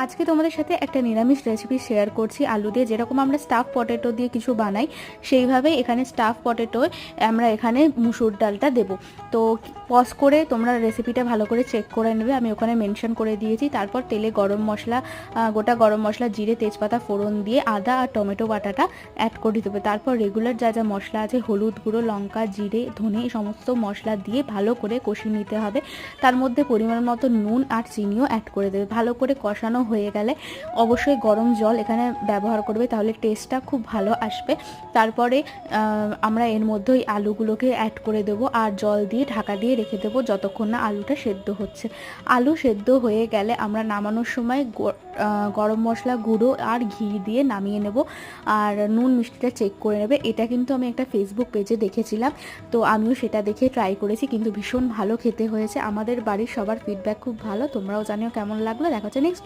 আজকে তোমাদের সাথে একটা নিরামিষ রেসিপি শেয়ার করছি আলু দিয়ে। যেরকম আমরা স্টাফ পটেটো দিয়ে কিছু বানাই, সেইভাবেই এখানে স্টাফ পটেটো আমরা এখানে মুসুর ডালটা দেব। তো পজ করে তোমরা রেসিপিটা ভালো করে চেক করে নেবে, আমি ওখানে মেনশন করে দিয়েছি। তারপর তেলে গরম মশলা, গোটা গরম মশলা, জিরে, তেজপাতা ফোড়ন দিয়ে আদা আর টমেটো বাটাটা অ্যাড করে দেবে। তারপর রেগুলার যা যা মশলা আছে, হলুদ গুঁড়ো, লঙ্কা, জিরে, ধনে, এই সমস্ত মশলা দিয়ে ভালো করে কষিয়ে নিতে হবে। তার মধ্যে পরিমাণ মতো নুন আর চিনিও অ্যাড করে দেবে। ভালো করে কষানো হয়ে গেলে অবশ্যই গরম জল এখানে ব্যবহার করবে, তাহলে টেস্টটা খুব ভালো আসবে। তারপরে আমরা এর মধ্যে ওই আলুগুলোকে অ্যাড করে দেবো আর জল দিয়ে ঢাকা দিয়ে রেখে দেবো যতক্ষণ না আলুটা সেদ্ধ হচ্ছে। আলু সেদ্ধ হয়ে গেলে আমরা নামানোর সময় গরম মশলা গুঁড়ো আর ঘি দিয়ে নামিয়ে নেব। আর নুন মিষ্টিটা চেক করে নেবে। এটা কিন্তু আমি একটা ফেসবুক পেজে দেখেছিলাম, তো আমিও সেটা দেখে ট্রাই করেছি, কিন্তু ভীষণ ভালো খেতে হয়েছে। আমাদের বাড়ির সবার ফিডব্যাক খুব ভালো। তোমরাও জানিও কেমন লাগলো। দেখা হচ্ছে নেক্সট